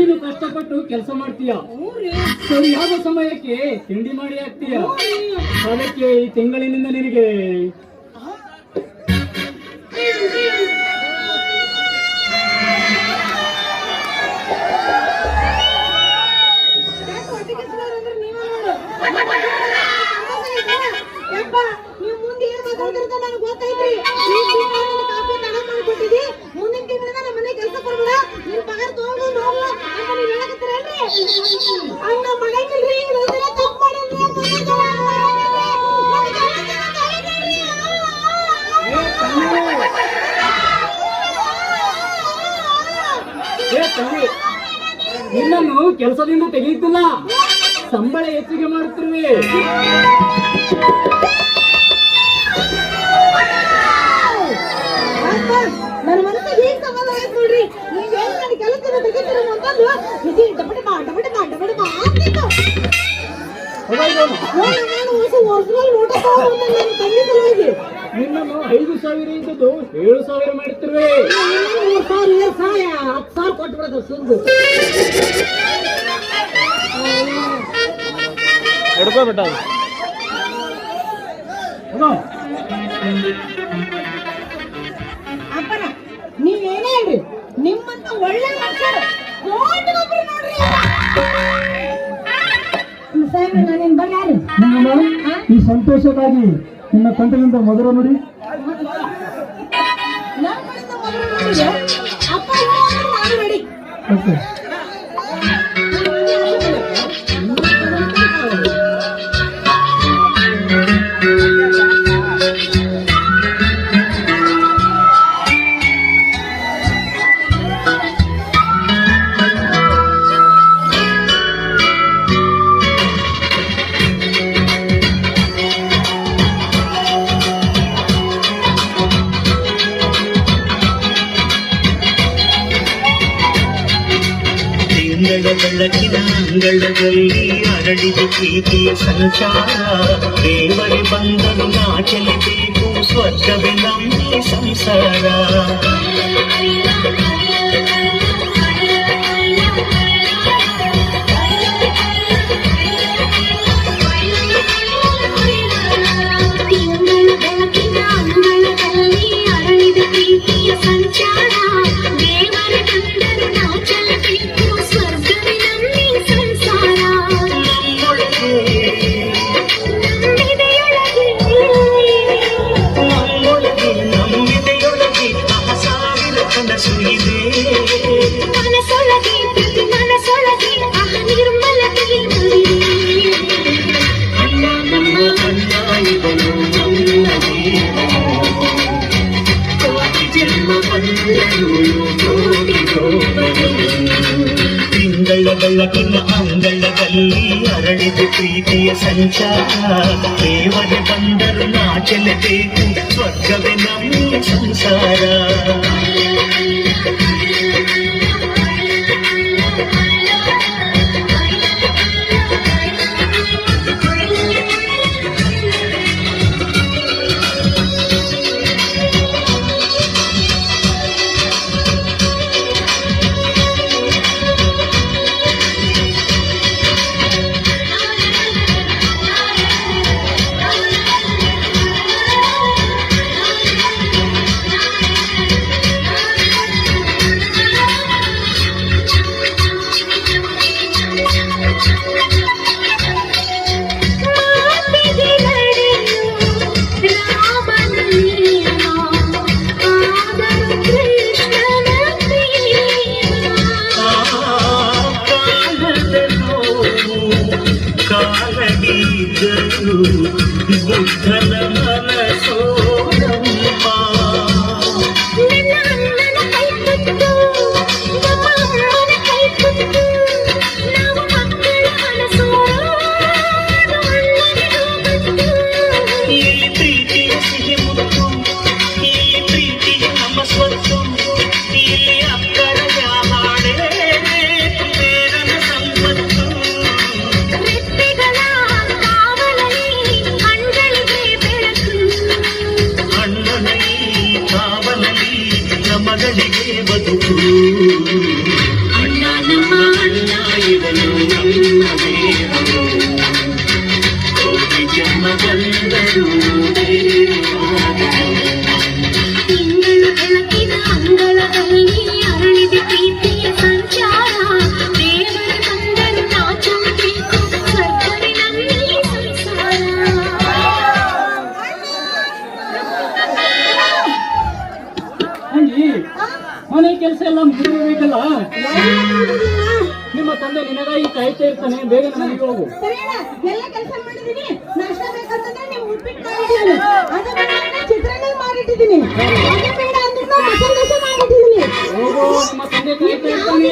ನೀನು ಕಷ್ಟಪಟ್ಟು ಕೆಲಸ ಮಾಡ್ತೀಯ, ಸರಿಯಾದ ಸಮಯಕ್ಕೆ ತಿಂಡಿ ಮಾಡಿ ಹಾಕ್ತೀಯ. ಅದಕ್ಕೆ ಈ ತಿಂಗಳಿನಿಂದ ನಿನಗೆ ನಿನ್ನನ್ನು ಕೆಲಸದಿಂದ ತೆಗೆಯುತ್ತಿಲ್ಲ, ಸಂಬಳ ಹೆಚ್ಚಿಗೆ ಮಾಡುತ್ತಿರುವೆ. ನನ್ನ ಮನಸ್ಸಿಗೆ ಈಗ ಸಮಾಧಾನ ಆಯ್ತು ನೋಡ್ರಿ. ನೀವೇನು ನನ್ನ ಕೆಲಸದಿಂದ ತೆಗೆದಿರೋ ಅಂತಂದು ಇದು ಡಬಡಿ ಬಾ ಅಂತಿತ್ತು. ನಾನು ಒರಿಜಿನಲ್ ಊಟ ನನ್ನ ತಂದೆ ಸಲುವಾಗಿ ನಿನ್ನನ್ನು 5,000 ಇದ್ದದ್ದು 7,000 ಮಾಡುತ್ತಿರುವೆ. 10,000 ಕೊಟ್ಬಿಡೋದು ಸುಂದು ಹಿಡ್ಕೋಬಿಟ್ಟ. ಅಪ್ಪರ ನೀವೇನೇ ಹೇಳ್ರಿ, ನಿಮ್ಮಂತ ಒಳ್ಳೆ ಮನುಷ್ಯರು ನೋಡ್ರಿ. ಸಾಹೇಬ್ರೆ ನಾನೇನು ಬರ್ಯಾರಿ ಈ ಸಂತೋಷಕ್ಕಾಗಿ ನಿನ್ನ ಕಂಠದಿಂದ ಮಧುರ ನುಡಿ. ಅಪ್ಪ ನಾನು ರೆಡಿ. ಬೆಳಕಿನ ಅಂಗಳದಲ್ಲಿ ಅರಳಿದ ಪ್ರೀತಿಯ ಸಂಸಾರ. ದೇವರೇ ಬಂದನು ನಾಚಲೇಬೇಕು, ಸ್ವರ್ಗವೇ ನಮ್ಮ ಸಂಸಾರ. ಬೆಳಕಿನ ಅಂಗಳದಲ್ಲಿ ಅರಳಿದ ಪ್ರೀತಿಯ ಸಂಚಾರ. ದೇವರೇ ಬಂದನು ನಾಚಲೇಬೇಕು, ಬೆಳಕಿನ ಅಂಗಳದಲ್ಲಿ ಅರಳಿದ ಪ್ರೀತಿಯ ಸಂಚಾರ. ದೇವರೇ ಬಂದರು ನಾಚಲೇಬೇಕು, ಸ್ವರ್ಗವೇ ನಮ್ಮ ಸಂಸಾರ. ಬುದ್ಧನ ಮನಸೋ ಮಗಳಿಗೆ ಬದುಕು ಅಣ್ಣ ನಮ್ಮ ಮನೆ ಕೆಲಸ ಎಲ್ಲ ಮುಗಿಬೇಕಲ್ಲ. ನಿಮ್ಮ ತಂದೆ ನಿನಗಾಗಿ ಕಾಯ್ತಾ ಇರ್ತಾನೆ, ಬೇಗ ಮನೆಗೆ ಹೋಗು. ಸರಿನಾ? ಎಲ್ಲ ಕೆಲಸ ಮಾಡಿದೀನಿ. ನಾಷ್ಟ ಬೇಕಂತಂದ್ರೆ ನೀವು ಉಪ್ಪಿಟ್ಟು ಮಾಡಿದ್ದೀನಿ, ಅದು ಬೇಡ ಅಂದ್ರೆ ಚಿತ್ರಾನ್ನ ಮಾಡಿಟ್ಟಿದ್ದೀನಿ, ಅದು ಬೇಡ ಅಂದ್ರೆ ಮಸಾಲೆ ದೋಸೆ ಮಾಡಿಟ್ಟಿದ್ದೀನಿ. ಹೋಗು, ನಿಮ್ಮ ತಂದೆ ಕಾಯ್ತಾ ಇರ್ತಾನೆ.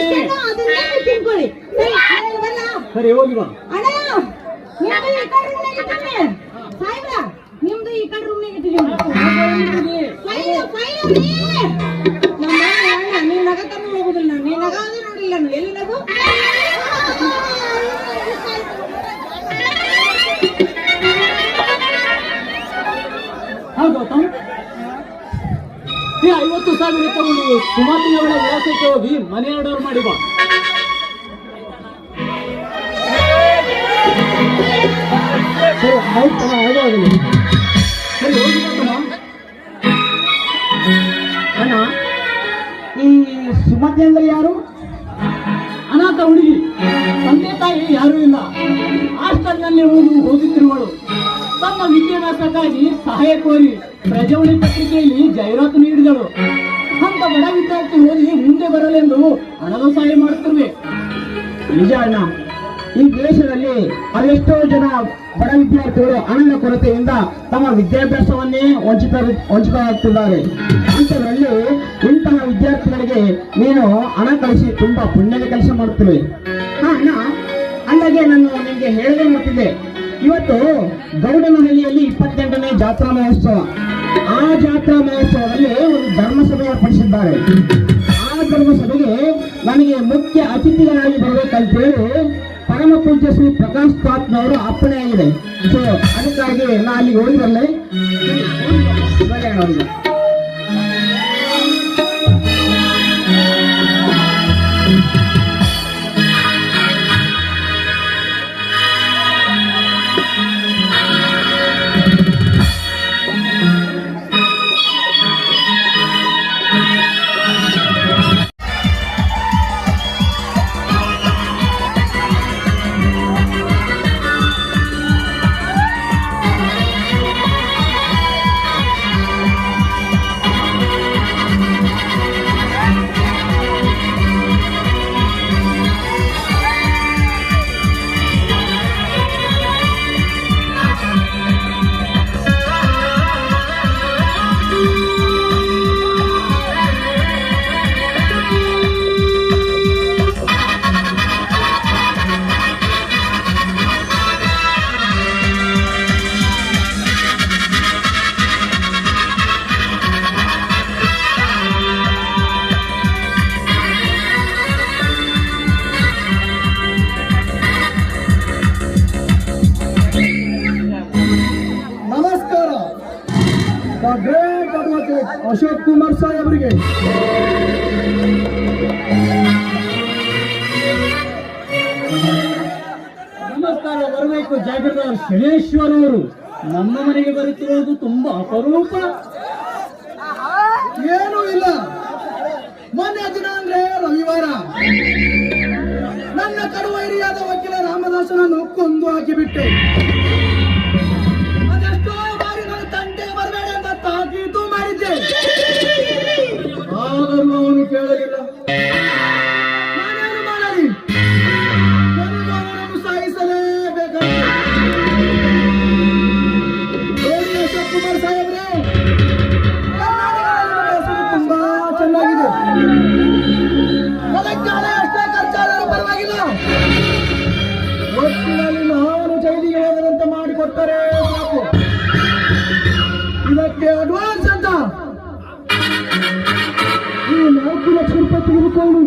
ಅದನ್ನೇ ನೀವು ತಿನ್ಕೊಳ್ಳಿ. ಸರಿ, ನಾನು ಬರಲ್ಲ? ಸರಿ, ಹೋಗಿ ಬಾ. ಅಣ್ಣ, ನಿಮ್ದು ಈ ಕಡೆ ರೂಮ್ನಾಗ ಇಟ್ಟಿದ್ದೀನಿ. ಸಾಯ್ಬ್ರ, ನಿಮ್ದು ಈ ಕಡೆ ರೂಮ್ನಾಗ ಇಟ್ಟಿದ್ದೀನಿ. ನೀವ್ ನಗತಮ್ಮ ಹೋಗುದಿಲ್ಲ, ನೀವ್ ನಗಾದ್ರೆ ನೋಡಿಲ್ಲ ನಾನು. ಎಲ್ಲಿ ನಗು? ಗೌತಮ್, ಈ 50,000 ತಗೊಂಡು ಸುಮಾತಿನವಳ ವಿಳಾಸಕ್ಕೆ ಹೋಗಿ ಮನೆ ಆರ್ಡರ್ ಮಾಡಿ ಬಾ. ಸರಿ, ಆಯ್ತಮ್ಮ, ಆಗೋದಿಲ್ಲ. ಸರಿ, ಹೋಗಿ ಬಾ. ಅಣ್ಣ, ಈ ಸುಮತಿ ಅಂದ್ರೆ ಯಾರು? ಅನಾಥ ಹುಡುಗಿ, ತಂದೆ ತಾಯಿ ಯಾರೂ ಇಲ್ಲ, ಹಾಸ್ಟೆಲ್ನಲ್ಲಿ ಓದುತ್ತಿರುವಳು. ತಮ್ಮ ವಿದ್ಯಾಭ್ಯಾಸಕ್ಕಾಗಿ ಸಹಾಯ ಕೋರಿ ಪ್ರಜಾವಳಿ ಪತ್ರಿಕೆಯಲ್ಲಿ ಜಾಹೀರಾತು ನೀಡಿದಳು. ಅಂತ ಬಡ ವಿದ್ಯಾರ್ಥಿ ಓದಿ ಮುಂದೆ ಬರಲೆಂದು ಹಣದ ಸಹಾಯ ಮಾಡುತ್ತಿರುವೆ. ನಿಜ ಅಣ್ಣ, ಈ ದೇಶದಲ್ಲಿ ಅದೆಷ್ಟೋ ಜನ ಬಡ ವಿದ್ಯಾರ್ಥಿಗಳು ಹಣದ ಕೊರತೆಯಿಂದ ತಮ್ಮ ವಿದ್ಯಾಭ್ಯಾಸವನ್ನೇ ವಂಚಿತರಾಗ್ತಿದ್ದಾರೆ. ಅಂತದ್ರಲ್ಲಿ ಇಂತಹ ವಿದ್ಯಾರ್ಥಿಗಳಿಗೆ ನೀನು ಹಣ ಕಳಿಸಿ ತುಂಬಾ ಪುಣ್ಯದ ಕೆಲಸ ಮಾಡುತ್ತಿರುವೆ. ಅಣ್ಣ, ಅಂದಾಗೆ ನಾನು ನಿಮಗೆ ಹೇಳದೆ ಮರ್ತಿದ್ದೆ, ಇವತ್ತು ಗೌಡನಹಳ್ಳಿಯಲ್ಲಿ 28ನೇ ಜಾತ್ರಾ ಮಹೋತ್ಸವ. ಆ ಜಾತ್ರಾ ಮಹೋತ್ಸವದಲ್ಲಿ ಒಂದು ಧರ್ಮಸಭೆ ಏರ್ಪಡಿಸಿದ್ದಾರೆ. ಆ ಧರ್ಮಸಭೆಗೆ ನನಗೆ ಮುಖ್ಯ ಅತಿಥಿಗಳಾಗಿ ಬರಬೇಕಂತೇಳಿ ಪರಮ ಪೂಜ್ಯ ಶ್ರೀ ಪ್ರಕಾಶ್ ಪಾತ್ನವರು ಅಪ್ಪಣೆ ಆಗಿದೆ. ಸೊ ಅದಕ್ಕಾಗಿ ನಾ ಅಲ್ಲಿಗೆ ಹೋಗಿ ಬರಲೇ. ನಮಸ್ಕಾರ. The great advocate Ashok Kumar ಸಾಹೇಬರಿಗೆ ನಮಸ್ಕಾರ ಬರಬೇಕು. ಜಾಗೀರ್ದಾರ್ ಶನೇಶ್ವರ್ ಅವರು ನಮ್ಮ ಮನೆಗೆ ಬರುತ್ತಿರುವುದು ತುಂಬಾ ಅಪರೂಪ. ಏನೂ ಇಲ್ಲ, ಮೊನ್ನೆ ದಿನ ಅಂದ್ರೆ ರವಿವಾರ ನನ್ನ ಕಡುವೈರಿಯಾದ ವಕೀಲ ರಾಮದಾಸನನ್ನು ಕೊಂದು ಹಾಕಿಬಿಟ್ಟೆ. ಅದೆಷ್ಟೋ ಬಾರಿ ನನ್ನ ತಂಟೆ ಬರಬೇಡ ಅಂತ ತಾಕೀತು ಮಾಡಿದ್ದೆ, ಆದರೂ ಅವನು ಕೇಳಲಿಲ್ಲ. ನಾನೇನು ಮಾಡಲಿ, ನನಗೂ ಅವನನ್ನು ಸಾಯಿಸಲೇಬೇಕಾಗಿದೆ. ಹೇಳಿ ಅಶೋಕ್ ಕುಮಾರ್ ಸಾಹೇಬ್ರೆ, ತುಂಬಾ ಚೆನ್ನಾಗಿದೆ. ಹೊಲಕ್ಕೆ ಹಣ ಎಷ್ಟೇ ಖರ್ಚಾದರೂ ಪರವಾಗಿಲ್ಲ, ಒಟ್ಟಿನಲ್ಲಿ ನಾನು ಜೈಲಿಗೆ ಹೋಗದಂತೆ ಮಾಡಿಕೊಟ್ಟರೆ ಸಾಕು. ಇದಕ್ಕೆ ಅಡ್ವಾನ್ಸ್ ಅಂತ ಈ 4 ಲಕ್ಷ ರೂಪಾಯಿ ತೆಗೆದುಕೊಂಡು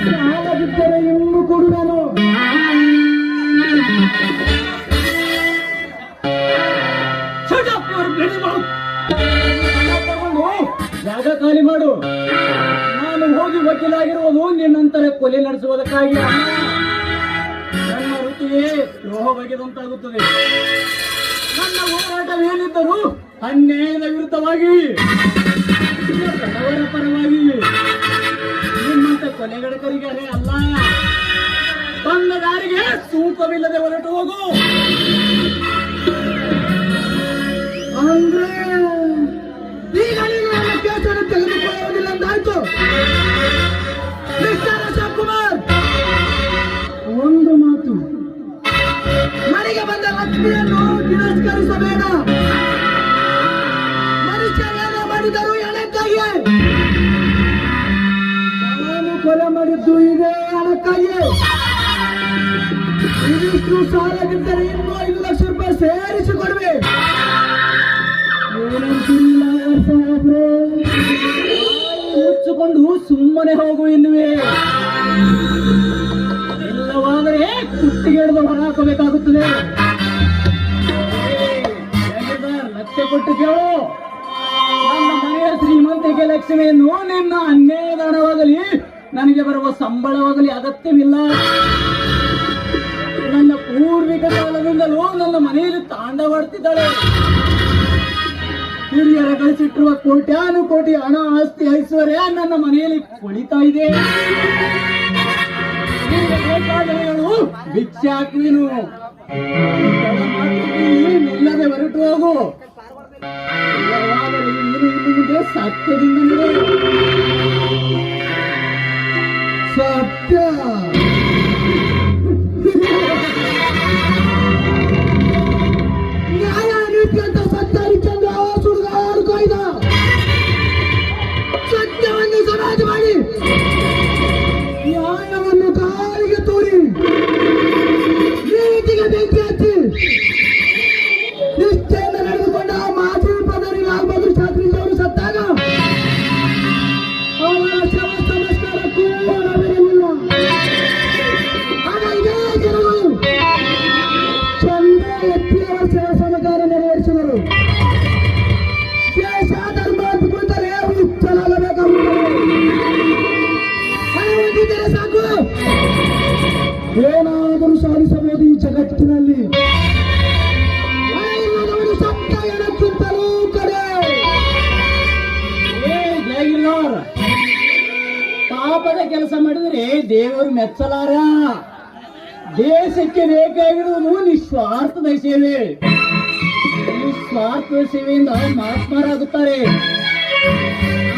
ಸಾಲ ಬಿದ್ದರೆ ಇನ್ನೂ ಕೊಡು ನಾನು. ಜಾಗ ಖಾಲಿ ಮಾಡು. ನಾನು ಹೋಗಿ ವಕೀಲಾಗಿರುವುದು ನಿನ್ನಂತರ ಕೊಲೆ ನಡೆಸುವುದಕ್ಕಾಗಿ. ನನ್ನ ವೃತ್ತಿಯೇ ದ್ರೋಹ ಬಗೆದಂತಾಗುತ್ತದೆ. ನನ್ನ ಹೋರಾಟವೇನಿದ್ದರೂ ಅನ್ಯಾಯದ ವಿರುದ್ಧವಾಗಿ, ಬಡವರ ಪರವಾಗಿ. ನಿಮ್ಮಂತ ಕೊಲೆಗಡಕರಿಗೆ ಅಲ್ಲ, ತನ್ನ ದಾರಿಗೆ ತೂಕವಿಲ್ಲದೆ ಹೊರಟು ಹೋಗು. ಅಂದ್ರೆ ಈಗ ನೀನು ನನ್ನ ಕೇಸನ್ನು ತೆಗೆದುಕೊಳ್ಳ ಅದಕ್ಕಾಗಿ ಇದಿಷ್ಟು ಸಾಲದಿದ್ದರೆ ಇನ್ನೂ 5 ಲಕ್ಷ ರೂಪಾಯಿ ಸೇರಿಸಿ ಕೊಡುವೆ. ಏನಂತಿಲ್ಲ ಸಾಹೇಬ್ರೆ? ಮುಚ್ಚಿಕೊಂಡು ಸುಮ್ಮನೆ ಹೋಗು ಎನ್ನುವೆ. ಇಲ್ಲವಾದರೆ ಕುತ್ತಿಗೆ ಹಿಡಿದು ಹೊರಹಾಕಬೇಕಾಗುತ್ತದೆ. ಲಕ್ಷ ಕೊಟ್ಟು ಕೇಳು. ನನ್ನ ಮನೆಯ ಶ್ರೀಮಂತಿಕೆ ಲಕ್ಷ್ಮಿಯನ್ನು ನಿನ್ನ ಅನ್ಯಾಯದ ಹಣವಾಗಲಿ ನನಗೆ ಬರುವ ಸಂಬಳವಾಗಲಿ ಅಗತ್ಯವಿಲ್ಲ. ನನ್ನ ಪೂರ್ವಿಕ ಕಾಲದಿಂದಲೂ ನನ್ನ ಮನೆಯಲ್ಲಿ ತಾಂಡವಾಡ್ತಿದ್ದಾಳೆ. ಹಿರಿಯರ ಗಳಿಸಿಟ್ಟಿರುವ ಕೋಟ್ಯಾನುಕೋಟಿ ಹಣ ಆಸ್ತಿ ಐಶ್ವರ್ಯ ನನ್ನ ಮನೆಯಲ್ಲಿ ಕುಳಿತಾ ಇದೆ. ಭಿಕ್ಷೆ ಹಾಕುವೆನು. ನಿಲ್ಲದೆ ಹೊರಟು ಹೋಗು. ಇಲ್ಲವಾದರೆ ನೀನು ಇನ್ನು ಮುಂದೆ ಸತ್ಯದಿಂದ ನಡೆ. ಸತ್ಯ ನ್ಯಾಯ ನೀತಿ ಅಂತ ಸತ್ಯ ಹರಿಚಂದ್ರ ಸುಡುಗಾಡು ಕಾಯ್ದ. ಸತ್ಯವನ್ನು ಸಮಾಜ ಮಾಡಿ ನ್ಯಾಯವನ್ನು ಕಾಲಿಗೆ ತೋರಿ ನೀತಿಗೆ ಬೆಂಕಿ ಹಚ್ಚಿ ನಿಷ್ಠೆಯಿಂದ ನಡೆದುಕೊಂಡ ಮಾಜಿ ಪ್ರಧಾನಿ ಲಾಲ್ ಬಹದ್ದೂರ್ ಶಾಸ್ತ್ರಿ ಅವರು ಸತ್ತಾಗ ಅವರ ಶವ ಸಂಸ್ಕಾರಕ್ಕೂ ನಾವಿರಲಿಲ್ಲ. ಆಗ ಇದೇ ಜನರು ಚಂದ ಎತ್ತಿಯವರ ಸೇವ ಸಹಕಾರ ನೆರವೇರಿಸಿದರು. ದೇಶ ಧರ್ಮ ಅಂತ ಕುಳಿತರೆ ಹುಚ್ಚಲಾಗಬೇಕಾಗುತ್ತದೆ. ಹಣ ಹೊಂದಿದ್ದರೆ ಸಾಕು, ಏನಾದರೂ ಸಾಧಿಸಬಹುದು ಈ ಜಗತ್ತಿನಲ್ಲಿ. ಹಣ ಇಲ್ಲದವರು ಸತ್ತ ಎಣಕ್ಕಿಂತಲೂ ಕಡೆ. ಜಯಗಿಲ್ಲೋರ್ ಪಾಪದ ಕೆಲಸ ಮಾಡಿದರೆ ದೇವರು ಮೆಚ್ಚಲಾರ. ದೇಶಕ್ಕೆ ಬೇಕಾಗಿರುವುದು ನಿಸ್ವಾರ್ಥದ ಸೇವೆ. ನಿಸ್ವಾರ್ಥದ ಸೇವೆಯಿಂದ ಮಹಾತ್ಮರಾಗುತ್ತಾರೆ.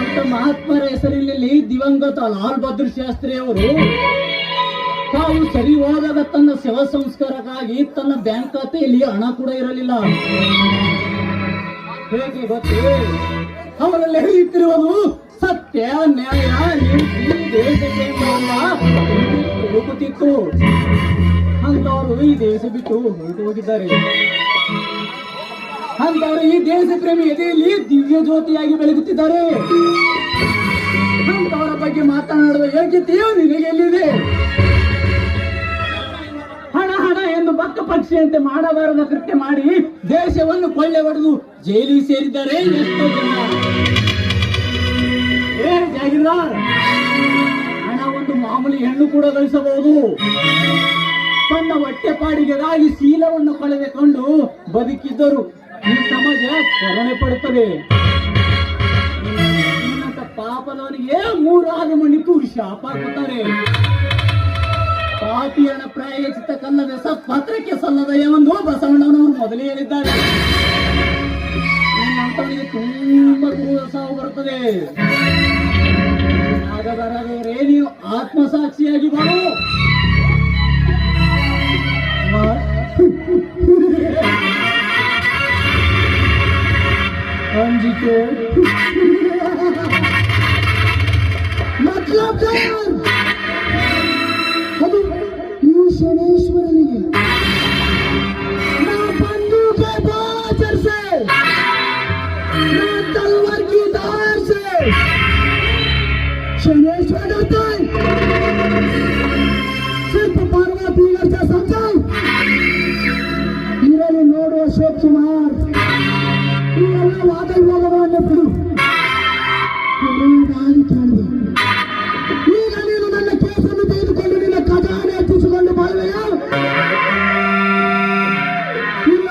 ಅಂತ ಮಹಾತ್ಮರ ಹೆಸರಿನಲ್ಲಿ ದಿವಂಗತ ಲಾಲ್ ಬಹದ್ದೂರ್ ಶಾಸ್ತ್ರಿ ಅವರು ತಾವು ಸರಿ ಹೋದಾಗ ತನ್ನ ಶವ ಸಂಸ್ಕಾರಕ್ಕಾಗಿ ತನ್ನ ಬ್ಯಾಂಕ್ ಖಾತೆಯಲ್ಲಿ ಹಣ ಕೂಡ ಇರಲಿಲ್ಲ. ಹೇಗೆ ಗೊತ್ತೇ? ಅವರಲ್ಲಿ ಹೇಳಿತ್ತಿರುವುದು ಸತ್ಯ, ನ್ಯಾಯ, ನೀತಿ, ದೇಶ ಹುಡುಕುತ್ತಿತ್ತು. ಅಂತವರು ಈ ದೇಶ ಬಿಟ್ಟು ಹೊರಟು ಹೋಗಿದ್ದಾರೆ. ಅಂತವರು ಈ ದೇಶ ಪ್ರೇಮಿ ಎದೆಯಲ್ಲಿ ದಿವ್ಯ ಜ್ಯೋತಿಯಾಗಿ ಬೆಳಗುತ್ತಿದ್ದಾರೆ. ಅಂತವರ ಬಗ್ಗೆ ಮಾತನಾಡುವ ಯೋಗ್ಯತೆಯು ನಿನಗೆ ಎಲ್ಲಿದೆ? ಹಣ ಹಣ ಎಂದು ಬಕ್ಕ ಪಕ್ಷಿಯಂತೆ ಮಾಡಬಾರದ ಕೃತ್ಯ ಮಾಡಿ ದೇಶವನ್ನು ಕೊಳ್ಳೆ ಹೊಡೆದು ಜೈಲಿಗೆ ಸೇರಿದ್ದಾರೆ ಎಷ್ಟೋ ಜನ. ಜಾಗಿರ್ದಾರ್, ಹಣ ಒಂದು ಮಾಮೂಲಿ ಹೆಣ್ಣು ಕೂಡ ಗಳಿಸಬಹುದು. ತನ್ನ ಹೊಟ್ಟೆಪಾಡಿಗೆಗಾಗಿ ಶೀಲವನ್ನು ಕಳೆದುಕೊಂಡು ಬದುಕಿದ್ದರು ಈ ಸಮಾಜ ಕರುಣೆ ಪಡುತ್ತದೆ. ನಿನ್ನಂತ ಪಾಪದವನಿಗೆ 3 ಆಗಮಣಿಗೂ ಶಾಪ ಹಾಕುತ್ತಾರೆ. ಪಾಪಿ ಹಣ ಪ್ರಾಯಚಿತ್ತ ಕಲ್ಲದೆ ಸತ್ಪಾತ್ರಕ್ಕೆ ಸಲ್ಲದ ಎಂದು ಬಸವಣ್ಣನವರು ಮೊದಲೇ ಹೇಳಿದ್ದಾರೆ. ನಿನ್ನಂತವನಿಗೆ ತುಂಬಾ ಕ್ರೂರ ಸಾವು ಬರುತ್ತದೆ. ಹಾಗಾದರೆ ನೀವು ಆತ್ಮಸಾಕ್ಷಿಯಾಗಿ ಬಾಳು. ಅಂಜಿಕೆ ಮತ್ಲಬ್ ಅದು ಈ ಶನೇಶ್ವರನಿಗೆ ನಾ ಬಂದೂಕೆ ಬಾಜರ್ से ना तलवार की धार से शनेश्वर डरता है. सिर्फ पार्वती से समझा ಇದರಲ್ಲಿ ನೋಡುವ ಶಿವಕುಮಾರ್ ಇವೆಲ್ಲ ವಾದ ವಿವಾದಗಳನ್ನು ಬಿಡು. ಕೊನೆಯದಾಗಿ ಕೇಳಿದೆ, ಈಗ ನೀನು ನನ್ನ ಕೇಸನ್ನು ತೆಗೆದುಕೊಂಡು ನಿನ್ನ ಖಜಾನೆ ಹೆಚ್ಚಿಸಿಕೊಂಡು ಬಾಳುವೆಯ? ಇಲ್ಲ,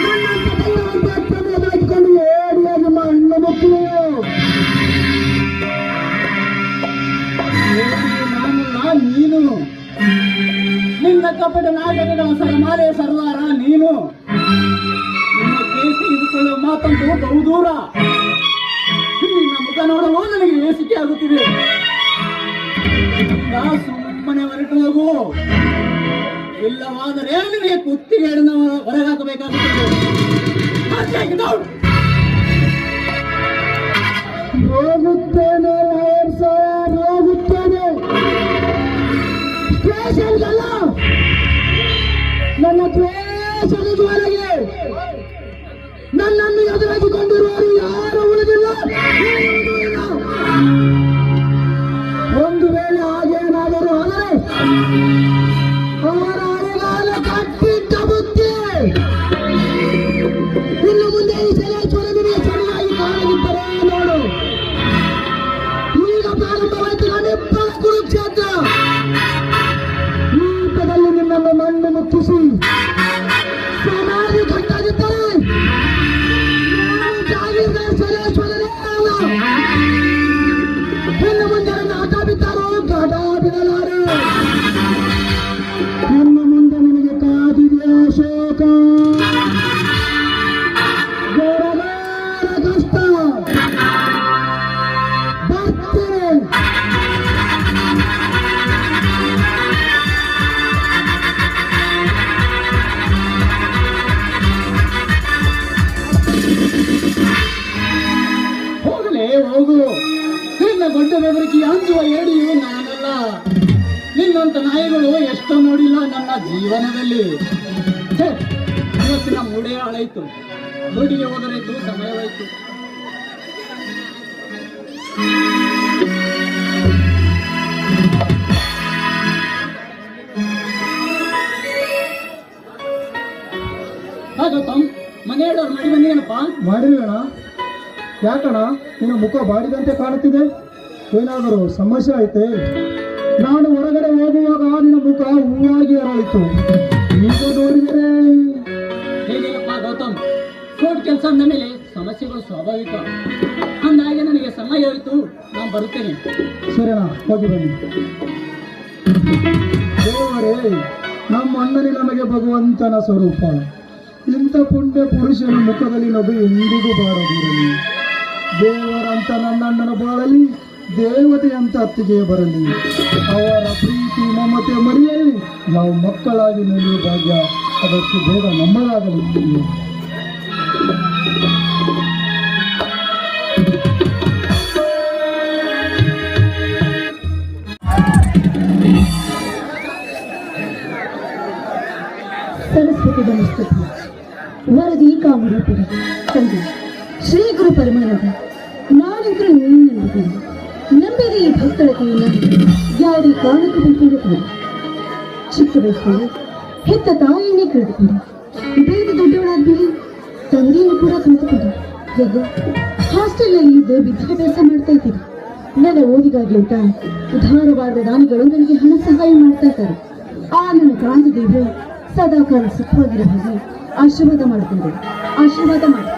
ನನ್ನಂತ ಧೈರ್ಯವಂತ ಅಕ್ಕನ್ನು ಹಾಕಿಕೊಂಡು ಏಡಿಯ ನಿಮ್ಮ ಹೆಣ್ಣು ಮಕ್ಕಳು. ನಾನಲ್ಲ, ನೀನು. ನಿನ್ನ ಕಪಟ ನಾಟಕಗಳ ಸರಮಾಲೆ ಸರ್ದಾರ ನೀನು. ನಿನ್ನ ಕೇಸ್ ತೆಗೆದುಕೊಳ್ಳುವ ಮಾತಂತೂ ಬಹುದೂರ. ನಿನ್ನ ಮುಖ ನೋಡಲು ನನಗೆ ಏಸಿಕೆ ಆಗುತ್ತಿದೆ. ಸುಮ್ಮನೆ ಹೊರಟು ಹೋಗು. ಇಲ್ಲವಾದರೆ ನಿನಗೆ ಕುತ್ತಿಗೆ ಹೊರಗಾಕಬೇಕಾಗುತ್ತದೆ. ಹೋಗುತ್ತೇನೆ ಲಾಯರ್ ಸಾಹೇಬ್, ಹೋಗುತ್ತೇನೆ. ದ್ವೇಷ ಅಲ್ಲ, ನನ್ನ ದ್ವೇಷದ ಜ್ವಾಲೆಗೆ ನನ್ನನ್ನು ಎದುರಾಗಿಕೊಂಡಿರುವವರು ಯಾರು ಉಳಿದಿಲ್ಲ. ಒಂದು ವೇಳೆ ಹಾಗೇನಾದರೂ ಆದರೆ ಅವರ ಅರೆಗಾಲ ಕಟ್ಟಿದ್ದ ಬುದ್ಧಿ ಇನ್ನು ಮುಂದೆ ಈ ಸಲೇಶ್ವರ ನಿನಗೆ ಸರಿಯಾಗಿ ಕಾಣದಿದ್ದರೆ ನೋಡು. ಈಗ ಪ್ರಾರಂಭವಾಯಿತು ನನ್ನಿಬ್ಬರ ಕುರುಕ್ಷೇತ್ರ. ಈ ಹಂತದಲ್ಲಿ ನಿನ್ನನ್ನು ಮಣ್ಣು ಮುಟ್ಟಿಸಿ ಸಮಾಧಿ ಕಟ್ಟದಿದ್ದರೆ ಸಲೇಶ್ವರನೇ ಅಲ್ಲ. ಇನ್ನು ಮುಂದೆ ನನ್ನ ಹಠ ಬಿದ್ದಾರೋ ಘಟ ಬಿಡಲಾರೆ. ಇನ್ನು ಮುಂದೆ ನಿನಗೆ ಕಾದಿದೆಯ ಶೋಕ, ಘೋರಘೋರ ಕಷ್ಟ. ಬರ್ತೇನೆ. ಹೋಗಲೇ ಹೋಗು. ನಿನ್ನ ದೊಡ್ಡ ಬೆದರಿಕೆ ಅಂಜುವ ಏಡಿಯು ನಾನಲ್ಲ. ನಿನ್ನಂತ ನಾಯಿಗಳು ಎಷ್ಟೋ ನೋಡಿಲ್ಲ ನನ್ನ ಜೀವನದಲ್ಲಿ. ಛೆ, ಇವತ್ತಿನ ಮೂಡೆ ಹಾಳಾಯ್ತು. ದುಡಿಗೆ ಹೋದರಾಯ್ತು, ಸಮಯವಾಯ್ತು. ಗೌತಮ್, ಮನೆ ಹೇಳೋರು ಮಾಡಿ ಬಂದೇನಪ್ಪ? ಮಾಡಿರೋಣ. ಯಾಕಣ ನಿನ್ನ ಮುಖ ಬಾಡಿದಂತೆ ಕಾಣುತ್ತಿದೆ? ಏನಾದರೂ ಸಮಸ್ಯೆ ಐತೆ? ನಾನು ಹೊರಗಡೆ ಹೋಗುವಾಗ ನಿನ್ನ ಮುಖ ಹೂವಾಗಿ ಅರಳಿತು. ಈಗ ನೋಡಿದರೆ ಹೇಗಿಲ್ಲಪ್ಪ ಗೌತಮ್, ಕೋರ್ಟ್ ಕೆಲಸ ಅಂದ ಮೇಲೆ ಸಮಸ್ಯೆಗಳು ಸ್ವಾಭಾವಿಕ. ಅಂದಾಗೆ ನನಗೆ ಸಮಯ ಹೋಯ್ತು, ನಾನು ಬರುತ್ತೇನೆ. ಸರಿನಾ, ಹೋಗಿ ಬನ್ನಿ. ದೇವರೇ, ನಮ್ಮ ಅಣ್ಣನೇ ನಮಗೆ ಭಗವಂತನ ಸ್ವರೂಪ. ಇಂಥ ಪುಣ್ಯ ಪುರುಷನ ಮುಖದಲ್ಲಿ ನಗು ಎಂದಿಗೂ ಬಾರದಿರಲಿ. ದೇವರಂತ ನನ್ನಣ್ಣನ ಬಾಳಲಿ, ದೇವತೆಯಂತ ಅತ್ತಿಗೆ ಬರಲಿ. ಅವರ ಪ್ರೀತಿ ಮಮತೆ ಮರಿಯಲ್ಲಿ ನಾವು ಮಕ್ಕಳಾಗಿ ನಡೆಯುವ ಭಾಗ್ಯ ಅದಕ್ಕೆ ಬೇಗ ನಮ್ಮದಾಗಲಿ. ಸರಸ್ವತಿ ನಮಸ್ತುತಿ. ವರದಿ ಕಾಮರೂಪಿಣಿ ತಂದೆ ಶ್ರೀ ಗುರು ಪರಮಾನಂದ. ನಾನಿದ್ರು ನೀನು ನಂಬಿದ್ದೀನಿ. ನಂಬಿದ ಈ ಭಕ್ತರ ಕೈಯಿಂದ ಯಾವುದೇ ಕಾರಣಕ್ಕೂ ಬಿಟ್ಟಿರುತ್ತದೆ. ಚಿಕ್ಕ ವಯಸ್ಸಲ್ಲಿ ಹೆತ್ತ ತಾಯಿಯನ್ನೇ ಕಳೆದುಕೊಂಡು, ಬೇಗ ದೊಡ್ಡವಳಾದ್ಮೇಲೆ ತಂದೆಯನ್ನು ಕೂಡ ಕಳೆದುಕೊಂಡು, ಹೇಗೋ ಹಾಸ್ಟೆಲ್ನಲ್ಲಿ ಇದ್ದು ವಿದ್ಯಾಭ್ಯಾಸ ಮಾಡ್ತಾ ಇದ್ದೀನಿ. ನನ್ನ ಓದಿಗಾಗಿ ಅಂತ ಉದಾರವಾದ ದಾನಿಗಳು ನನಗೆ ಹಣ ಸಹಾಯ ಮಾಡ್ತಾ ಇದ್ದಾರೆ. ಆ ನನ್ನ ಕ್ರಾಂತಿ ದೇವರು ಸದಾ ಕಾಲ ಸುಖವಾಗಿರೋ ಹಾಗೆ ಆಶೀರ್ವಾದ ಮಾಡಿಕೊಂಡು ಆಶೀರ್ವಾದ ಮಾಡಿ.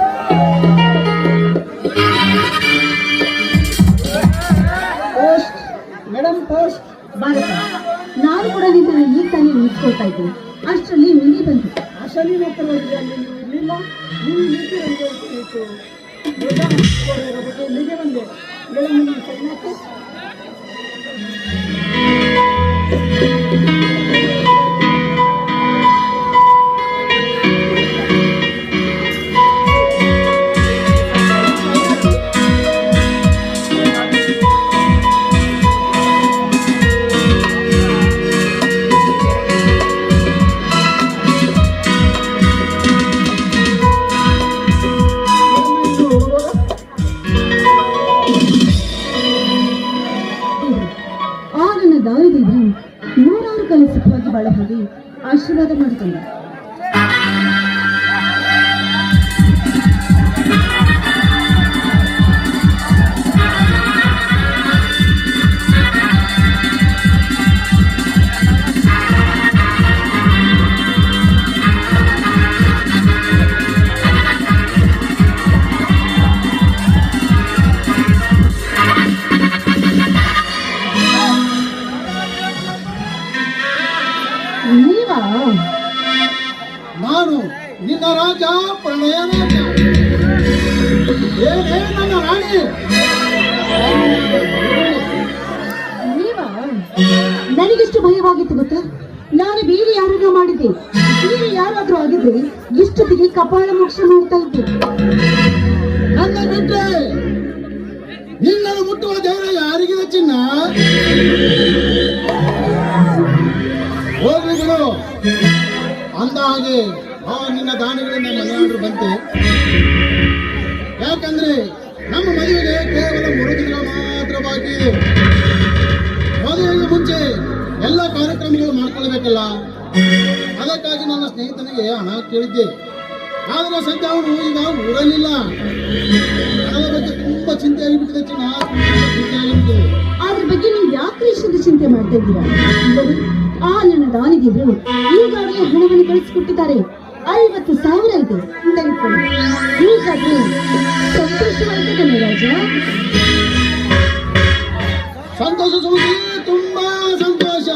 Post madam, post. ಭಾರತ, ನಾನು ಕೂಡ ನಿಮ್ಮನ್ನು ಈಗ ತಾನೇ ನಿಂತ್ಕೊಳ್ತಾ ಇದ್ದೀನಿ. ಅಷ್ಟರಲ್ಲಿ ನೀನೇ ಬಂದು ಅಸಲಿ ಮಾತ್ರ ಅಲ್ಲಿ ನೀವು ಇರಲಿಲ್ಲ. ನೀವು ನೀತಿ ಅನುಭವಿಸಬೇಕು. ಇಲ್ಲಿಗೆ ಬಂದೆ. ಮೇಡಮ್, ನಾನು ಸೈನ್ ಹಾಕು. ನೂರಾರು ಕಾಲ ಸುಖವಾಗಿ ಬಾಳ ಹಾಗೆ ಆಶೀರ್ವಾದ ಮಾಡಿಕೊಂಡ. ನಾನು ನಿನ್ನ ರಾಜ, ಪ್ರಣಯ ರಾಜ. ಏನೇ ನನ್ನ ರಾಣಿ? ನೀವಾ? ನನಗೆಷ್ಟು ಭಯವಾಗಿತ್ತು ಗೊತ್ತಾ? ನಾನು ಬೇರೆ ಯಾರಿಗೂ ಮಾಡಿದ್ದೆ. ಬೇರೆ ಯಾರಾದ್ರೂ ಆಗಿದ್ರೆ ಇಷ್ಟೊತ್ತಿಗೆ ಕಪಾಳ ಮೋಕ್ಷ ಮಾಡ್ತಾ ಇದ್ದೆ. ನನ್ನ ಬಿಟ್ಟೆ ನಿನ್ನನ್ನು ಮುಟ್ಟುವ ಧೈರ್ಯ ಯಾರಿಗಿದೆ ಚಿನ್ನ? ಹಾಗೆ ಆ ನಿನ್ನ ದಾನಿಗಳಿಂದ ಮನೆ ಆರ್ಡರ್ ಬಂತೆ. ಯಾಕಂದ್ರೆ ನಮ್ಮ ಮದುವೆಗೆ ಕೇವಲ 3 ದಿನಗಳು ಮಾತ್ರ ಬಾಕಿ ಇದೆ. ಮದುವೆಗೆ ಮುಂಚೆ ಎಲ್ಲ ಕಾರ್ಯಕ್ರಮಗಳು ಮಾಡ್ಕೊಳ್ಬೇಕಲ್ಲ. ಅದಕ್ಕಾಗಿ ನನ್ನ ಸ್ನೇಹಿತನಿಗೆ ಹಣ ಕೇಳಿದ್ದೆ. ಆದರೆ ಸದ್ಯ ಅವನು ಈಗ ಊರಲ್ಲಿಲ್ಲ. ಹಣದ ಬಗ್ಗೆ ತುಂಬಾ ಚಿಂತೆ ಆಗಿಬಿಟ್ಟಿದೆ ಚಿನ್ನ, ತುಂಬಾ ಚಿಂತೆ ಆಗಿಬಿಟ್ಟಿದೆ. ಅದ್ರ ಬಗ್ಗೆ ನೀವು ಯಾಕೆ ಇಷ್ಟೊಂದು ಚಿಂತೆ ಮಾಡ್ತಾ ಇದ್ದೀರಾ? ನೋಡಿ, ಆ ನನ್ನ ದಾನಿಗಿದ್ರು ಈಗಾಗಲೇ ಹಣವನ್ನು ಕಳಿಸಿಕೊಟ್ಟಿದ್ದಾರೆ. 50,000 ಇದೆ ತೆಗೆದುಕೊಳ್ಳಿ. ಹೀಗಾಗಿ ಸಂತೋಷವಾಯ್ತು ರಾಜ. ಸಂತೋಷ ಸುಮತಿ, ತುಂಬಾ ಸಂತೋಷ.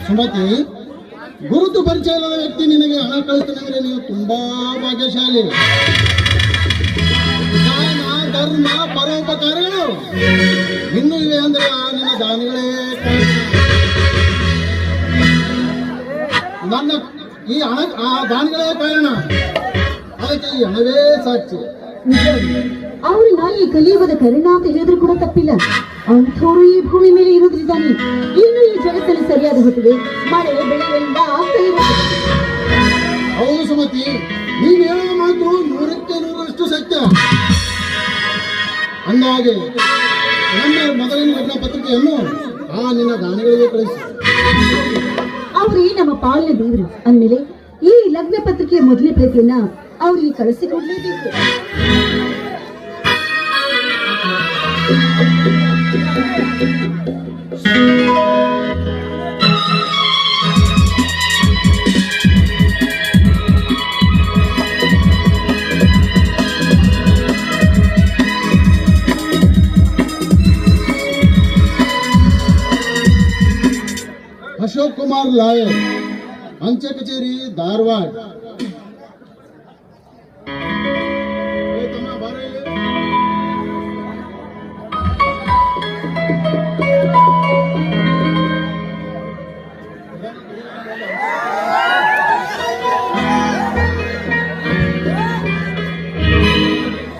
ಸುಮತಿ, ಗುರುತು ಪರಿಚಯ ಇಲ್ಲದ ವ್ಯಕ್ತಿ ನಿನಗೆ ಹಣ ಕಳಿಸ್ತಾನೆ ಅಂದ್ರೆ ನೀವು ತುಂಬಾ ಭಾಗ್ಯಶಾಲಿ. ದಾನ, ಧರ್ಮ, ಪರೋಪಕಾರಗಳು ಇನ್ನೂ ಇವೆ ಅಂದ್ರೆ ಆ ನಿನ್ನ ದಾನಿಗಳೇ ಕಾರಣ. ನನ್ನ ಈ ಹಣ ಆ ದಾನಿಗಳೇ ಕಾರಣ. ಅದಕ್ಕೆ ಈ ಹಣವೇ ಸಾಕ್ಷಿ. ಅವ್ರನ್ನ ಈ ಕಲಿಯುಗದ ಕರುಣ ಅಂತ ಹೇಳಿದ್ರು ಕೂಡ ತಪ್ಪಿಲ್ಲ. ಅಂಥವ್ರು ಈ ಭೂಮಿ ಮೇಲೆ ಇರೋದ್ರಿಂದಾನೆ ಇನ್ನು ಈ ಜಗತ್ತಲ್ಲಿ ಸರಿಯಾದ ಹೊತ್ತಿಗೆ ಮಳೆ ಬೆಳೆ ಎಲ್ಲ ಆಗ್ತಾ ಇರುತ್ತೆ. ಹೌದು ಸುಮತಿ, ನೀನು ಹೇಳುವ ಮಾತು 100ಕ್ಕೆ 100ರಷ್ಟು ಸತ್ಯ. ಅಂದಾಗೆ ನಮ್ಮ ಮೊದಲಿನ ಲಗ್ನ ಪತ್ರಿಕೆಯನ್ನು ಆ ನಿನ್ನ ದಾನಿಗಳಿಗೆ ಕಳಿಸಿ. ಅವ್ರೇ ನಮ್ಮ ಪಾಲಿನ ದೇವರು ಅಂದ್ಮೇಲೆ ಈ ಲಗ್ನ ಪತ್ರಿಕೆಯ ಮೊದಲನೇ ಪ್ರತಿಯನ್ನ ಅವ್ರಿಗೆ ಕಳಿಸಿಕೊಡ್ಲೇಬೇಕು. ಅಶೋಕ್ ಕುಮಾರ್ ಲಾಯರ್, ಅಂಚೆ ಕಚೇರಿ, ಧಾರವಾಡ.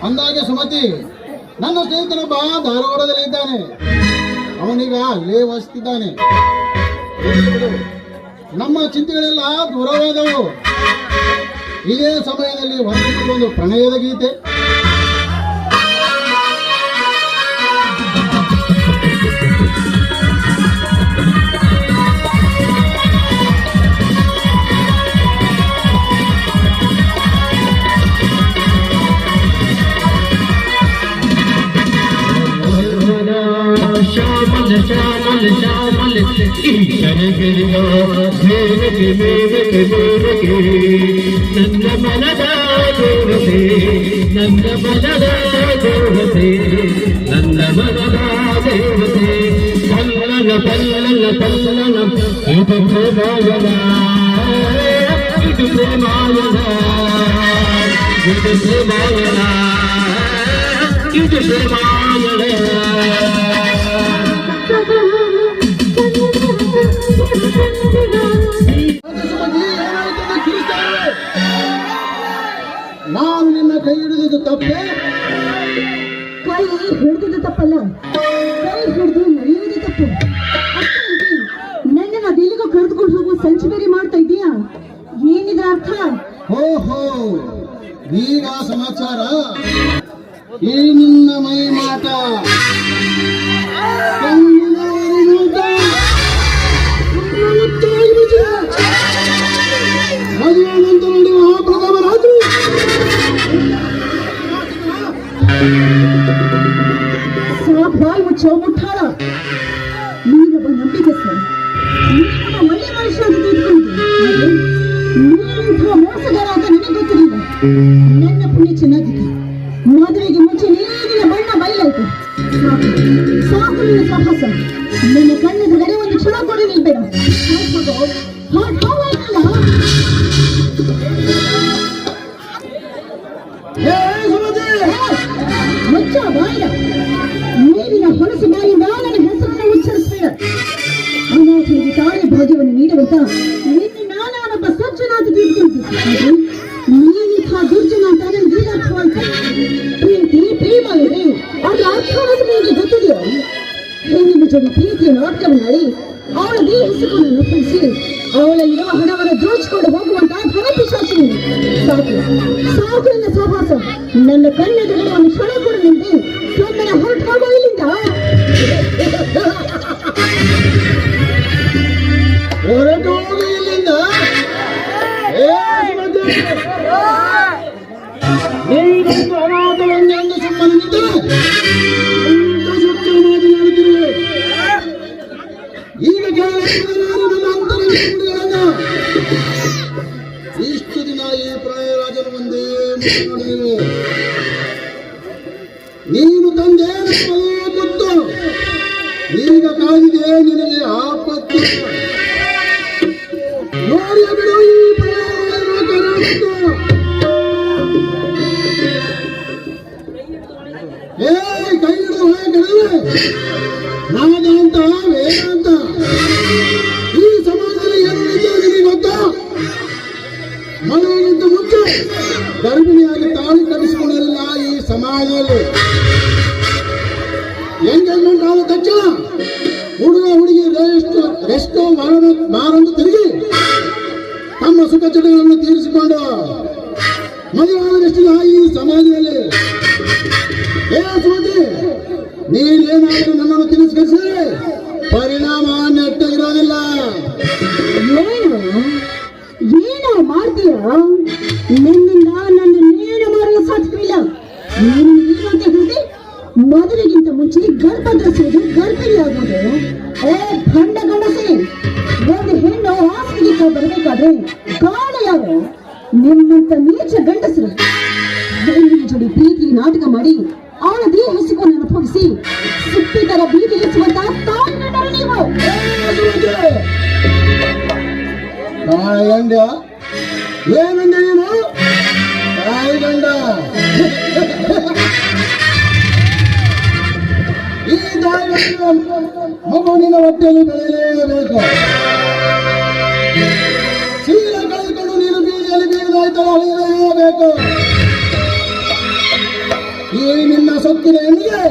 ಅಂದಾಗೆ ಸುಮತಿ, ನನ್ನ ಸ್ನೇಹಿತನೊಬ್ಬ ಧಾರವಾಡದಲ್ಲಿ ಇದ್ದಾನೆ. ಅವನೀಗ ಅಲ್ಲೇ ವಾಸಿಸುತ್ತಿದ್ದಾನೆ. ನಮ್ಮ ಚಿಂತೆಗಳೆಲ್ಲ ದೂರವಾದವು. ಇದೇ ಸಮಯದಲ್ಲಿ ಒಂದು ಪ್ರಣಯದ ಗೀತೆ. श्यामल श्यामल श्यामल ईश्वर गिरिया मेर के नंद मलदा जोरसे नंद मलदा जोरसे नंद मलदा देवसे पल्लन पल्लन पल्लन इदु प्रेमायना इदु प्रेमायना इदु प्रेमायना इदु प्रेमायना ನಾನು ನಿನ್ನ ಕೈ ಹಿಡಿದಿದ್ದು ತಪ್ಪೇ? ಕೈ ಹಿಡಿದು ತಪ್ಪಲ್ಲ, ಕೈ ಹಿಡಿದು ನಡೆಯುವುದು ತಪ್ಪು. ನನ್ನನ್ನು ಅದೆಲ್ಲಿಗೂ ಕರೆದುಕೊಂಡು ಹೋಗುವ ಸಂಚು ಬೇರೆ ಮಾಡ್ತಾ ಇದೀಯಾ? ಏನಿದ್ರ ಅರ್ಥ? ಓಹೋ, ಈಗ ಸಮಾಚಾರ. ಈ ನಿನ್ನ ಮೈ ಮಾಟ ಮದುವೆ ನಂತರ ನಡೆಯುವ ಪ್ರಥಮ ರಾತ್ರಿ ಬಾಯಿ ಮುಚ್ಚೋ ಮುಟ್ಟಾಳ. ನೀನೊಬ್ಬ ನಂಬಿಕಸ್ಥ, ನೀನೊಬ್ಬ ಒಳ್ಳೆ ಮನುಷ್ಯ ಅಂತ ತಿಳ್ಕೊಂಡಿದ್ದೆ. ನೀನಿಂಥ ಮೋಸಗಾರ ಅಂತ ನನಗೆ ಗೊತ್ತಿರಲಿಲ್ಲ. ನನ್ನ ಪುಣ್ಯ ಚೆನ್ನಾಗಿದೆ. ಮದುವೆಗೆ ಮುಂಚೆ ನೀರಿನ ಬಣ್ಣ ಬಯಲಾಯ್ತು. ಸಾಕು ನಿನ್ನ ಸಾಹಸ. ನನ್ನ ಕಣ್ಣದ ಗಡೆ ಒಂದು ಕ್ಷಣ ಕೂಡ ನಿಲ್ಬೇಡ. ಮುಚ್ಚ ಬಾಯ. ನೀರಿನ ಹೊಲಸು ಬಾಯಿಂದ ನನ್ನ ಹೆಸರನ್ನು ಉಚ್ಚರಿಸಬೇಡ. ಅನಾಥರಿಗೆ ತಾಳೆ ಭಾಗ್ಯವನ್ನು ನೀಡುವಂತ ನಿನ್ನ ನಾನೊಬ್ಬ ಸಜ್ಜನ ಅಂತ ತಿಳ್ಕೊಂಡಿದ್ದೆ. ನೀನಿಂಥ ದುರ್ಜನ ಅಂತ ನನಗೆ ಅರ್ಥವಾಯ್ತು. ಪ್ರೀತಿ ಪ್ರೇಮ ಇದೆ, ಅದರ ಅರ್ಥವಾದ ನಿಮಗೆ ಗೊತ್ತಿದೆಯೋ? ಹೆಣ್ಣಿನ ಜೊತೆ ಪ್ರೀತಿಯನ್ನು ಅರ್ಥವನ್ನಾಡಿ ಅವಳ ದೇಹ ಸುಖವನ್ನು ಕಳಿಸಿ ಅವಳಲ್ಲಿರುವ ಹಣವನ್ನು ದೋಚಿಕೊಂಡು ಹೋಗುವಂತಹ ಧನಪಿಶಾಚಿ ಸಾಕು ಸಾಕು ನನ್ನ ಸಹವಾಸ. ನನ್ನ ಕಣ್ಣೆದುರು ಒಂದು ಕ್ಷಣ ಕೂಡ ನಿಂತು ಸುಮ್ಮನೆ ಹೊರಟು ಹೋಗೋ ಇಲ್ಲಿಂದ. ಹೊರಟು ಹೋಗಿ ಇಲ್ಲಿಂದ. ನೀನೊಂದು ಅನಾಥವೆಂದು ಸುಮ್ಮನೆ ನಿಂತರೆ ಇಂಥ ಸತ್ಯ ಮಾತನಾಡುತ್ತಿರುವೆ. ಈಗ ಕೇಳಿದ ನನ್ನ ಅಂತರಗಳನ್ನು ಇಷ್ಟು ದಿನ ಈ ಪ್ರಾಯರಾಜನ ಮುಂದೆ ಮಾತನಾಡಿರುವೆ. ನೀನು ತಂದೆ ನಮಗೆ ಗೊತ್ತು. ಈಗ ಕಾದಿದೆ ನಿನಗೆ ಆಪತ್ತು. ನೋಡಿ ಬಿಡು ಈ ಪ್ರಾಯರಾಜನ ಕರಾವತ್ತು. ಕೈ ಹಿಡಿದು ಹೊಳೆ ಕಡಿಮೆ ನಾಗಂತ ವೇದಾಂತ ಈ ಸಮಾಜದಲ್ಲಿ ಏನು ನಡೀತದೆ ನಿಮಗೆ ಗೊತ್ತಾ? ಮನೆಗಿಂತ ಮುಂಚೆ ಗರ್ಭಿಣಿಯಾಗಿ ತಾಳಿ ಕಟ್ಟಿಸಿಕೊಂಡಿರಲಿಲ್ಲ ಈ ಸಮಾಜದಲ್ಲಿ. ಎಂಗೇಜ್ಮೆಂಟ್ ಆದ ತಕ್ಷಣ ಹುಡುಗ ಹುಡುಗಿ ರೆಸ್ಟೋ ಬಾರಂದು ತಿರುಗಿ ತಮ್ಮ ಸುಖ ಚಟಗಳನ್ನು ತೀರಿಸಿಕೊಂಡು ಮದುವೆಯಾದಷ್ಟಿಲ್ಲ ಈ ಸಮಾಜದಲ್ಲಿ. ಸುಮತಿ, ನೀನೇನಾದರೂ ನನ್ನನ್ನು ತಿರಸ್ಕರಿಸಿದರೆ ಪರಿಣಾಮ ನೆಟ್ಟಗಿರೋದಿಲ್ಲ. ಏನೋ ಮಾಡ್ತೀಯ? ನಿನ್ನಿಂದ ನನ್ನ ನೇಣು ಮಾಡಲು ಸಾಧ್ಯವಿಲ್ಲ. ನೀನು ಏನಂತ ಹೇಳಿದೆ? ಮದುವೆಗಿಂತ ಮುಂಚೆ ಗರ್ಭ ಧರಿಸುವುದು, ಗರ್ಭಿಣಿಯಾಗುವುದು. ಖಂಡ ಗಂಡಸೆ, ಒಂದು ಹೆಣ್ಣು ಹಾಸಿಗೆ ಬರಬೇಕಾದ್ರೆ ಕಾರಣ ಯಾರು? ನಿಮ್ಮಂತ ನೀಚ ಗಂಡಸರು ಹೆಣ್ಣಿನ ಜೋಡಿ ಪ್ರೀತಿ ನಾಟಕ ಮಾಡಿ ಅವಳ ದೇಹ ಹಸಿವನ್ನು ಅನುಭವಿಸಿ ಸಿಪ್ಪಿತರ ಬೀದಿಗಿಸುವಂತಹ ತಾಯಿಗಂಡರು ನೀವು. ತಾಯಿಗಂಡ ಏನಂದ ನೀನು? ತಾಯಿಗಂಡ ಈ ತಾಯಿಗಂಡ ಮಗುವಿನ ಹೊಟ್ಟೆಯಲ್ಲಿ ಬೆಳೆಯಲೇಬೇಕು. ಶೀಲ ಕಳೆದುಕೊಂಡು ನೀನು ಬೀದಿಯಲ್ಲಿ ಬೀಗದಾಯ್ತಲ್ಲ ಅಳೆಯಲೇಬೇಕು. ಈ ನಿನ್ನ ಸೊಕ್ಕಿನ ಹೆಣ್ಣಿಗೆ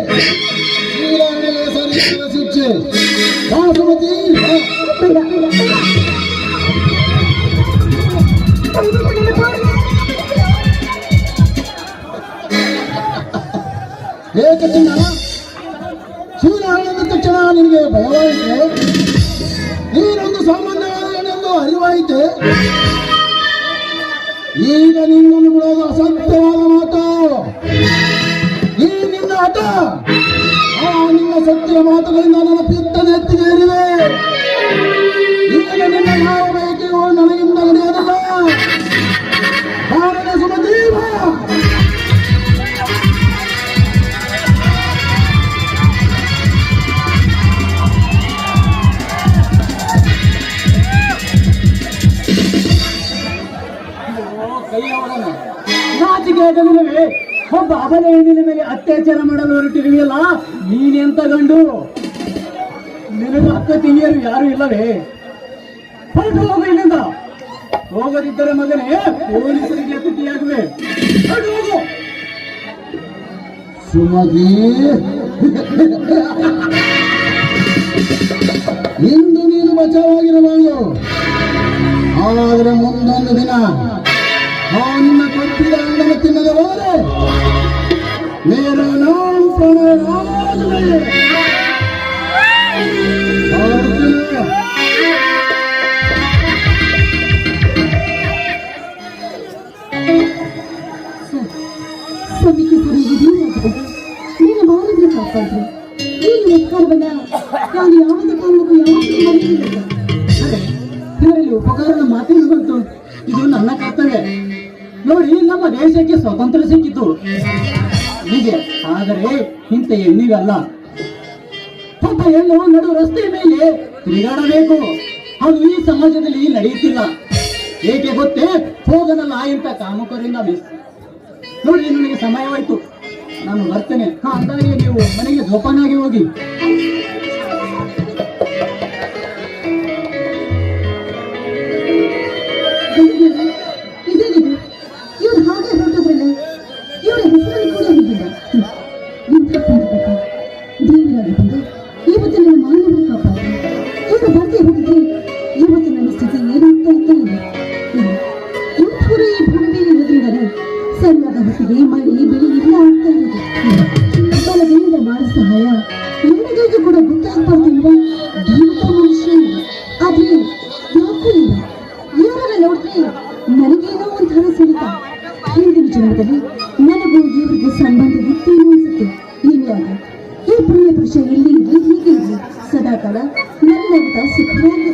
ಶೀಲಗಳಿಗೆ ಸರಿಯಾದ ಶಿಕ್ಷೆ. ಬಾಸುಮತಿ ಏಕಚಿನ್ನ ಶೀಲ ಹೇಳಿದ ತಕ್ಷಣ ನಿನಗೆ ಭಯವಾಯಿತೆ? ನೀನೊಂದು ಸಾಮಾನ್ಯವಾದ ಹೆಣ್ಣೆಂದು ಅರಿವಾಯಿತೆ? ಈಗ ನಿನ್ನನ್ನು ಬಿಡೋದು ಅಸತ್ಯವಾದ ಮಾತು. ಈ ನಿನ್ನ ಹಠ ಆ ನಿನ್ನ ಸತ್ಯ ಮಾತುಗಳಿಂದ ನನ್ನ ಪಿತ್ತ ನೆತ್ತಿಗೇರಿವೆ. ಈಗ ನಿನ್ನ ಯಾವ ಬಯಕೆಯೂ ನನಗಿಂದ ನಡೆಯೋದಿಲ್ಲ. ಭಾರತ ಸುಮದೇವ ನಾಚಿಕೆಯಾಗಲಿಲ್ಲವೇ? ಒಬ್ಬ ಅಬಲ ಹೆಣ್ಣಿನ ಮೇಲೆ ಅತ್ಯಾಚಾರ ಮಾಡಲು ಹೊರಟಿರುವೆಯಲ್ಲ, ನೀನೆಂತ ಗಂಡು? ನಿನಗೆ ಅಕ್ಕ ತಂಗಿಯರು ಯಾರು ಇಲ್ಲವೇ? ಹೊರಟು ಹೋಗು ಇಲ್ಲಿಂದ. ಹೋಗದಿದ್ದರೆ ಮಗನೇ ಪೊಲೀಸರಿಗೆ ತುಟಿಯಾಗುವೆ. ಹೊರಟು ಹೋಗು. ಸುಮತಿ, ಇಂದು ನೀನು ಬಚಾವಾಗಿರಬಹುದು. ಆದರೆ ಮುಂದೊಂದು ದಿನ ನಿನ್ನ ಕೊಟ್ಟಿದ ಹಣ್ಣನ್ನು ತಿನ್ನದೆ ಹೋದರೆ ಮೇರ ನಾಮ ಪ್ರಣಯವಾಗುತ್ತದೆ. ಸಮಿತಿ ಸರಿ ಇದೀನಾಗಿದೆ. ನೀನು ಮಾಡಿದ್ರೆ ಕಾಪಾಡ್ರಿ. ನೀನು ಉಪಕಾರವನ್ನ ನಾನು ಯಾವುದೇ ಕಾರಣಕ್ಕೂ ಯಾವತ್ತೂ ಮಾಡಿಲ್ಲ. ಇದರಲ್ಲಿ ಉಪಕಾರದ ಮಾತೇನು ಬಂತು? ಇದು ನನ್ನ ಕರ್ತವ್ಯ. ನೋಡಿ, ನಮ್ಮ ದೇಶಕ್ಕೆ ಸ್ವತಂತ್ರ ಸಿಕ್ಕಿತು ಹೀಗೆ. ಆದರೆ ಇಂಥ ಹೆಣ್ಣಿಗಲ್ಲ. ಒಬ್ಬ ಹೆಣ್ಣು ನಡು ರಸ್ತೆ ಮೇಲೆ ತಿರುಗಾಡಬೇಕು. ಅದು ಈ ಸಮಾಜದಲ್ಲಿ ನಡೆಯುತ್ತಿಲ್ಲ. ಏಕೆ ಗೊತ್ತೇ? ಹೋಗನಲ್ಲ ಇಂಥ ಕಾಮಕರಿಂದ ಮಿಸ್. ನೋಡಿ, ನನಗೆ ಸಮಯವಾಯ್ತು, ನಾನು ಬರ್ತೇನೆ. ಅಂದಾಗೆ ನೀವು ಮನೆಗೆ ಜೋಪಾನಾಗಿ ಹೋಗಿ. ಇದೇನಿದು? ಇವ್ರು ಹಾಗೆ ಹೊರಟೋದ್ರಲ್ಲ, ಇವರ ಹೆಸರಲ್ಲಿ ಕೂಡ ಇದ್ದಿಲ್ಲ. ಇಂಥ ಪಂಡಿತ ದೇವರಾಗಿ ಬಂದು ಇವತ್ತು ನನ್ನ ಮಾನವರ ಕಾಪಾಡ. ಇವರು ಬರ್ದೇ ಹೋಗಿದ್ರೆ ಇವತ್ತು ನನ್ನ ಸ್ಥಿತಿ ಏನು ಸಂದರ್ಭದಲ್ಲಿ ನನಗೂ ಇವರಿಗೆ ಸಂಬಂಧ ಇತ್ತೇನು ಅನ್ಸುತ್ತೆ. ಏನ್ಯಾಗ ಈ ಪುಣ್ಯ ಪುರುಷ ಎಲ್ಲಿ ಇರಲಿ ಹೀಗೆ ಇರಲಿ ಸದಾಕಾಲ ನನ್ನಂತ ಸುಖವಾಗಿ